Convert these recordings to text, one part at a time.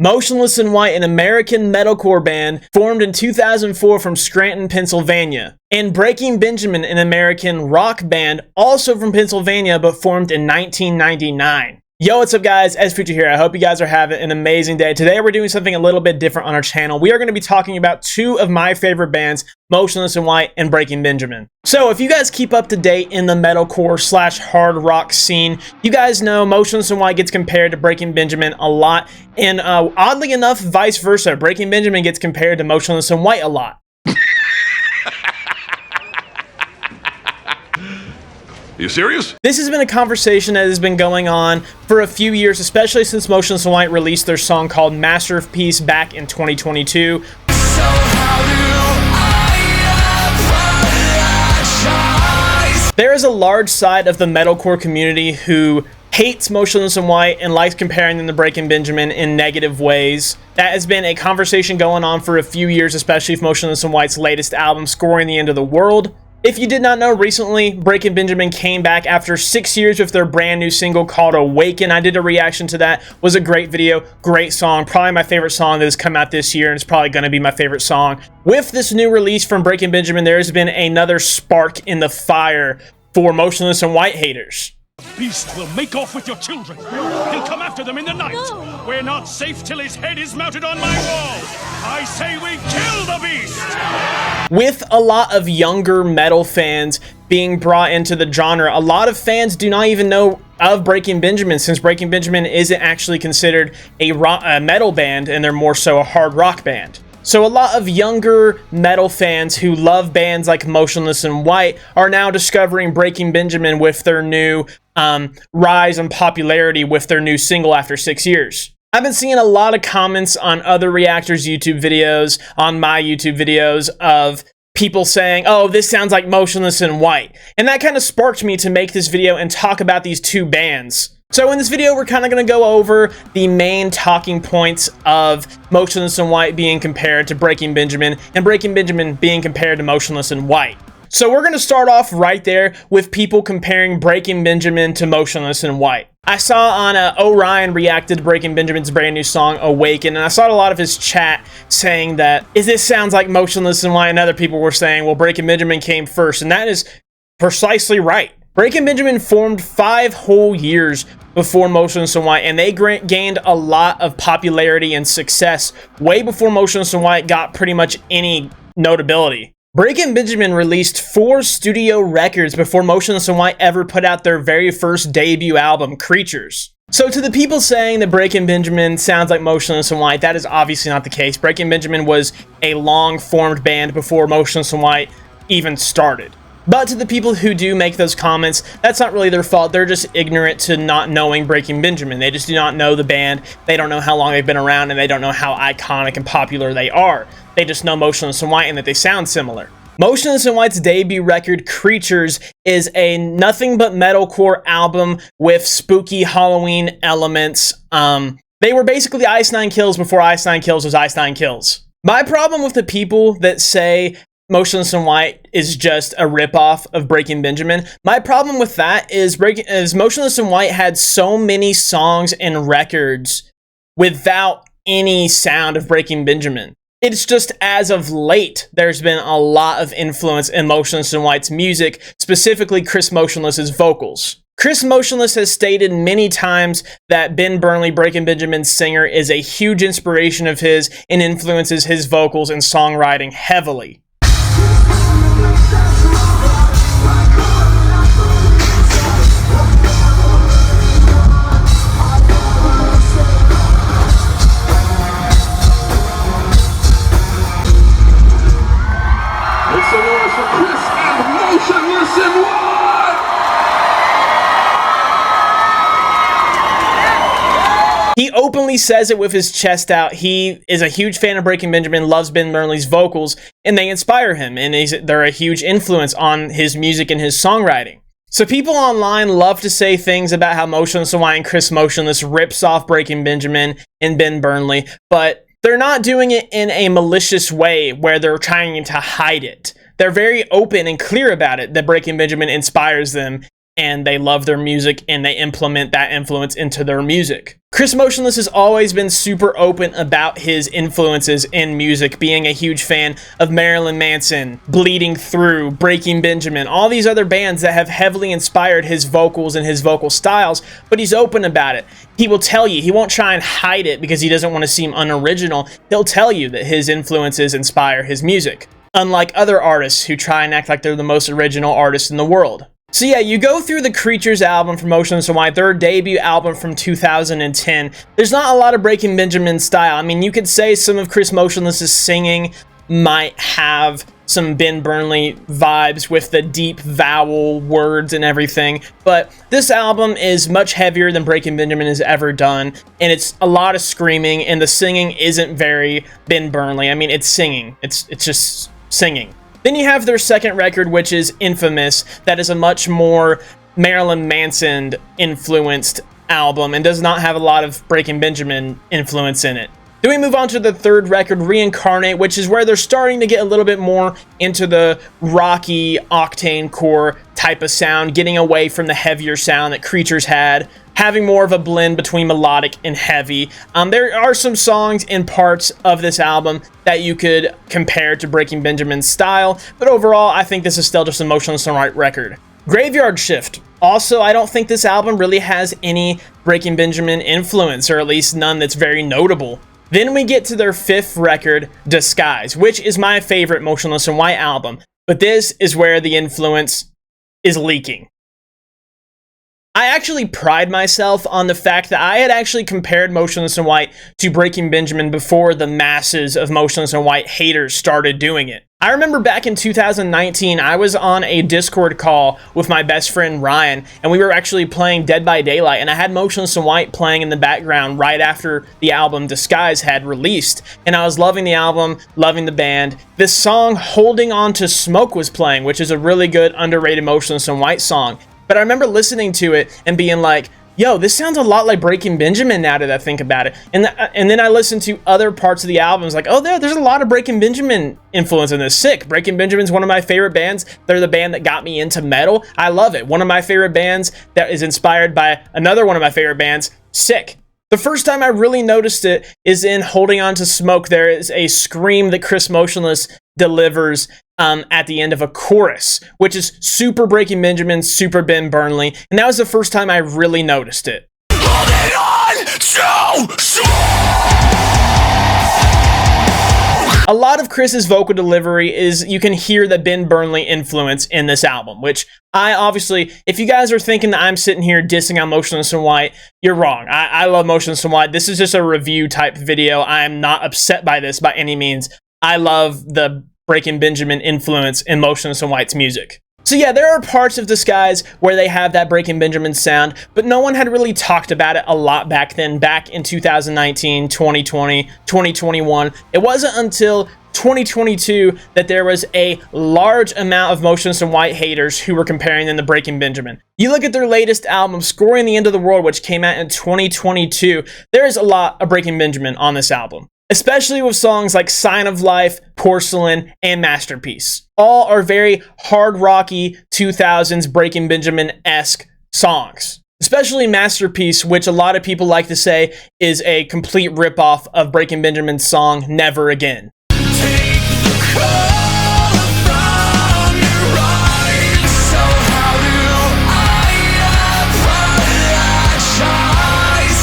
Motionless in White, an American metalcore band formed in 2004 from Scranton, Pennsylvania. And Breaking Benjamin, an American rock band also from Pennsylvania but formed in 1999. Yo, what's up guys, Future here. I hope you guys are having an amazing day. Today we're doing something a little bit different on our channel. We are going to be talking about two of my favorite bands, Motionless in White and Breaking Benjamin. So if you guys keep up to date in the metalcore / hard rock scene, you guys know Motionless in White gets compared to Breaking Benjamin a lot. And oddly enough, vice versa. Breaking Benjamin gets compared to Motionless in White a lot. Are you serious? This has been a conversation that has been going on for a few years, especially since Motionless in White released their song called Masterpiece back in 2022. There is a large side of the metalcore community who hates Motionless in White and likes comparing them to Breaking Benjamin in negative ways. That has been a conversation going on for a few years, especially with Motionless in White's latest album, Scoring the End of the World. If you did not know, recently, Breaking Benjamin came back after 6 years with their brand new single called Awaken. I did a reaction to that. It was a great video, great song, probably my favorite song that has come out this year, and it's probably going to be my favorite song. With this new release from Breaking Benjamin, there has been another spark in the fire for Motionless in White haters. Beast will make off with your children. He'll come after them in the night. No. We're not safe till his head is mounted on my wall. I say we kill the beast! With a lot of younger metal fans being brought into the genre, a lot of fans do not even know of Breaking Benjamin, since Breaking Benjamin isn't actually considered a metal band, and they're more so a hard rock band. So a lot of younger metal fans who love bands like Motionless in White are now discovering Breaking Benjamin with their new rise in popularity with their new single after 6 years. I've been seeing a lot of comments on other reactors' YouTube videos, on my YouTube videos, of people saying, oh, this sounds like Motionless in White. And that kind of sparked me to make this video and talk about these two bands. So in this video, we're kind of going to go over the main talking points of Motionless in White being compared to Breaking Benjamin, and Breaking Benjamin being compared to Motionless in White. So we're going to start off right there with people comparing Breaking Benjamin to Motionless in White. I saw on Orion reacted to Breaking Benjamin's brand new song, Awaken, and I saw a lot of his chat saying that, this sounds like Motionless in White, and other people were saying, well, Breaking Benjamin came first, and that is precisely right. Breaking Benjamin formed 5 whole years before Motionless in White, and they gained a lot of popularity and success way before Motionless in White got pretty much any notability. Breaking Benjamin released 4 studio records before Motionless in White ever put out their very first debut album, Creatures. So to the people saying that Breaking Benjamin sounds like Motionless in White, that is obviously not the case. Breaking Benjamin was a long-formed band before Motionless in White even started. But to the people who do make those comments, that's not really their fault. They're just ignorant to not knowing Breaking Benjamin. They just do not know the band. They don't know how long they've been around, and they don't know how iconic and popular they are. They just know Motionless in White and that they sound similar. Motionless in White's debut record, Creatures, is a nothing but metalcore album with spooky Halloween elements. They were basically Ice Nine Kills before Ice Nine Kills was Ice Nine Kills. My problem with the people that say Motionless in White is just a ripoff of Breaking Benjamin, my problem with that is Motionless in White had so many songs and records without any sound of Breaking Benjamin. It's just as of late, there's been a lot of influence in Motionless in White's music, specifically Chris Motionless's vocals. Chris Motionless has stated many times that Ben Burnley, Breaking Benjamin's singer, is a huge inspiration of his and influences his vocals and songwriting heavily. He openly says it with his chest out. He is a huge fan of Breaking Benjamin, loves Ben Burnley's vocals, and they inspire him, and they're a huge influence on his music and his songwriting. So people online love to say things about how Motionless in White and Chris Motionless rips off Breaking Benjamin and Ben Burnley, but they're not doing it in a malicious way where they're trying to hide it. They're very open and clear about it, that Breaking Benjamin inspires them, and they love their music and they implement that influence into their music. Chris Motionless has always been super open about his influences in music, being a huge fan of Marilyn Manson, Bleeding Through, Breaking Benjamin, all these other bands that have heavily inspired his vocals and his vocal styles, but he's open about it. He will tell you, he won't try and hide it because he doesn't want to seem unoriginal. He'll tell you that his influences inspire his music, unlike other artists who try and act like they're the most original artists in the world. So yeah, you go through the Creatures album from Motionless and White, their debut album from 2010. There's not a lot of Breaking Benjamin style. I mean, you could say some of Chris Motionless's singing might have some Ben Burnley vibes with the deep vowel words and everything, but this album is much heavier than Breaking Benjamin has ever done, and it's a lot of screaming, and the singing isn't very Ben Burnley. I mean, it's singing. It's just singing. Then you have their second record, which is Infamous. That is a much more Marilyn Manson influenced album and does not have a lot of Breaking Benjamin influence in it. Then we move on to the third record, Reincarnate, which is where they're starting to get a little bit more into the rocky octane core type of sound, getting away from the heavier sound that Creatures had, having more of a blend between melodic and heavy. There are some songs and parts of this album that you could compare to Breaking Benjamin's style, but overall, I think this is still just a Motionless and White record. Graveyard Shift. Also, I don't think this album really has any Breaking Benjamin influence, or at least none that's very notable. Then we get to their fifth record, Disguise, which is my favorite Motionless and White album, but this is where the influence is leaking. I actually pride myself on the fact that I had actually compared Motionless and White to Breaking Benjamin before the masses of Motionless and White haters started doing it. I remember back in 2019, I was on a Discord call with my best friend Ryan, and we were actually playing Dead by Daylight, and I had Motionless and White playing in the background right after the album Disguise had released, and I was loving the album, loving the band. This song, Holding On to Smoke, was playing, which is a really good, underrated Motionless and White song. But I remember listening to it and being like, yo, this sounds a lot like Breaking Benjamin now that I think about it. And then I listened to other parts of the albums like, oh, there's a lot of Breaking Benjamin influence in this. Sick. Breaking Benjamin's one of my favorite bands. They're the band that got me into metal. I love it. One of my favorite bands that is inspired by another one of my favorite bands. Sick. The first time I really noticed it is in Holding On to Smoke. There is a scream that Chris Motionless delivers at the end of a chorus, which is super Breaking Benjamin, super Ben Burnley, and that was the first time I really noticed it. Holding on to smoke! A lot of Chris's vocal delivery is, you can hear the Ben Burnley influence in this album, which I obviously, if you guys are thinking that I'm sitting here dissing on Motionless and White, you're wrong. I love Motionless and White. This is just a review type video. I'm not upset by this by any means. I love the Breaking Benjamin influence in Motionless and White's music. So yeah, there are parts of Disguise where they have that Breaking Benjamin sound, but no one had really talked about it a lot back then, back in 2019, 2020, 2021. It wasn't until 2022 that there was a large amount of Motionless and White haters who were comparing them to Breaking Benjamin. You look at their latest album, Scoring the End of the World, which came out in 2022, there is a lot of Breaking Benjamin on this album, especially with songs like Sign of Life, Porcelain, and Masterpiece. All are very hard rocky 2000s Breaking Benjamin-esque songs. Especially Masterpiece, which a lot of people like to say is a complete ripoff of Breaking Benjamin's song Never Again.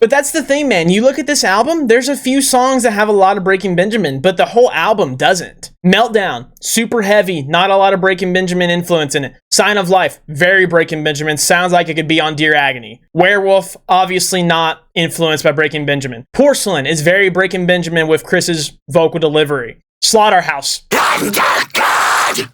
But that's the thing, man. You look at this album, there's a few songs that have a lot of Breaking Benjamin, but the whole album doesn't. Meltdown, super heavy, not a lot of Breaking Benjamin influence in it. Sign of Life, very Breaking Benjamin, sounds like it could be on Dear Agony. Werewolf, obviously not influenced by Breaking Benjamin. Porcelain is very Breaking Benjamin with Chris's vocal delivery. Slaughterhouse.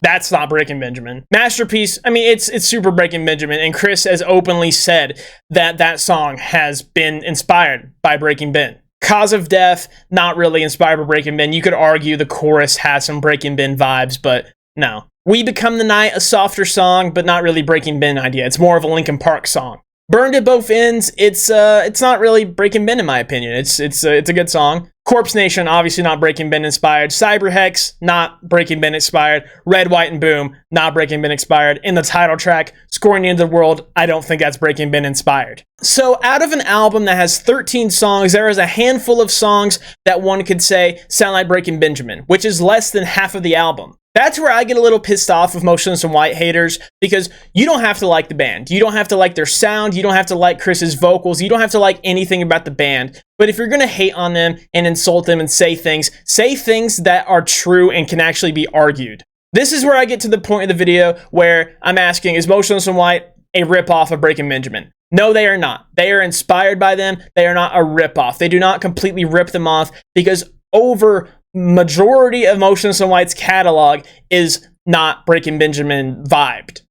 That's not Breaking Benjamin. Masterpiece, I mean, it's super Breaking Benjamin, and Chris has openly said that that song has been inspired by Breaking Ben. Cause of Death, not really inspired by Breaking Ben. You could argue the chorus has some Breaking Ben vibes, but no. We Become the Night, a softer song, but not really Breaking Ben idea. It's more of a Linkin Park song. Burned at Both Ends, it's not really Breaking Ben in my opinion. It's a good song. Corpse Nation, obviously not Breaking Benjamin inspired. Cyberhex, not Breaking Benjamin inspired. Red, White, and Boom, not Breaking Benjamin inspired. In the title track, Scoring the End of the World, I don't think that's Breaking Benjamin inspired. So out of an album that has 13 songs, there is a handful of songs that one could say sound like Breaking Benjamin, which is less than half of the album. That's where I get a little pissed off with Motionless and White haters, because you don't have to like the band. You don't have to like their sound. You don't have to like Chris's vocals. You don't have to like anything about the band. But if you're going to hate on them and insult them and say things that are true and can actually be argued. This is where I get to the point of the video where I'm asking, is Motionless and White a ripoff of Breaking Benjamin? No, they are not. They are inspired by them. They are not a ripoff. They do not completely rip them off, because over majority of Motionless and White's catalog is not Breaking Benjamin vibed.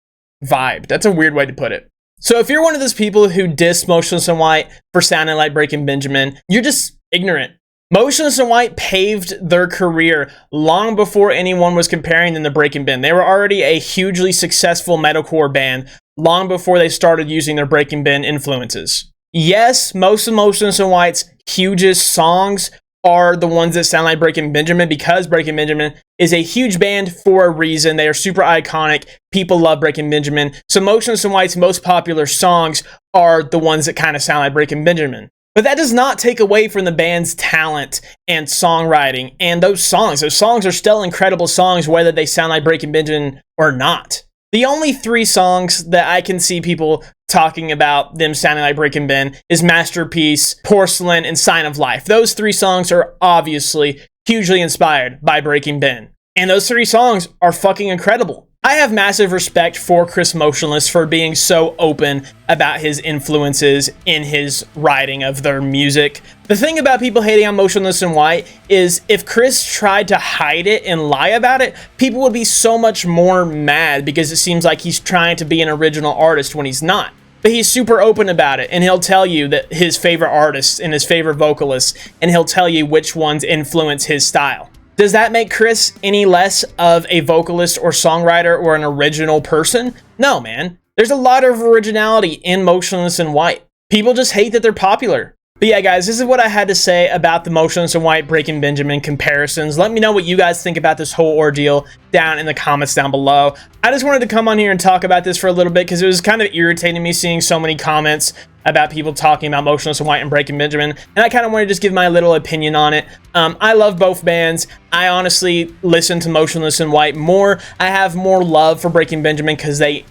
That's a weird way to put it. So if you're one of those people who diss Motionless and White for sounding like Breaking Benjamin, you're just ignorant. Motionless and White paved their career long before anyone was comparing them to Breaking Ben. They were already a hugely successful metalcore band long before they started using their Breaking Ben influences. Yes, most of Motionless and White's hugest songs are the ones that sound like Breaking Benjamin, because Breaking Benjamin is a huge band for a reason. They are super iconic. People love Breaking Benjamin. So Motionless and White's most popular songs are the ones that kind of sound like Breaking Benjamin. But that does not take away from the band's talent and songwriting and those songs. Those songs are still incredible songs, whether they sound like Breaking Benjamin or not. The only 3 songs that I can see people talking about them sounding like Breaking Ben is Masterpiece, Porcelain, and Sign of Life. Those 3 songs are obviously hugely inspired by Breaking Ben. And those 3 songs are fucking incredible. I have massive respect for Chris Motionless for being so open about his influences in his writing of their music. The thing about people hating on Motionless and White is if Chris tried to hide it and lie about it, people would be so much more mad, because it seems like he's trying to be an original artist when he's not. But he's super open about it, and he'll tell you that his favorite artists and his favorite vocalists, and he'll tell you which ones influence his style. Does that make Chris any less of a vocalist or songwriter or an original person? No, man. There's a lot of originality in Motionless and White. People just hate that they're popular. But yeah, guys, this is what I had to say about the Motionless and White Breaking Benjamin comparisons. Let me know what you guys think about this whole ordeal down in the comments down below. I just wanted to come on here and talk about this for a little bit, because it was kind of irritating me seeing so many comments about people talking about Motionless and White and Breaking Benjamin, and I kind of wanted to just give my little opinion on it. I love both bands. I honestly listen to Motionless and White more. I have more love for Breaking Benjamin because they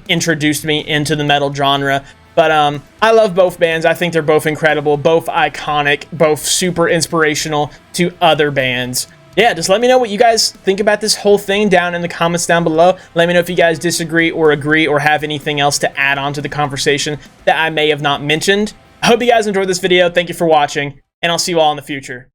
introduced me into the metal genre. But I love both bands. I think they're both incredible, both iconic, both super inspirational to other bands. Yeah, just let me know what you guys think about this whole thing down in the comments down below. Let me know if you guys disagree or agree or have anything else to add on to the conversation that I may have not mentioned. I hope you guys enjoyed this video. Thank you for watching, and I'll see you all in the future.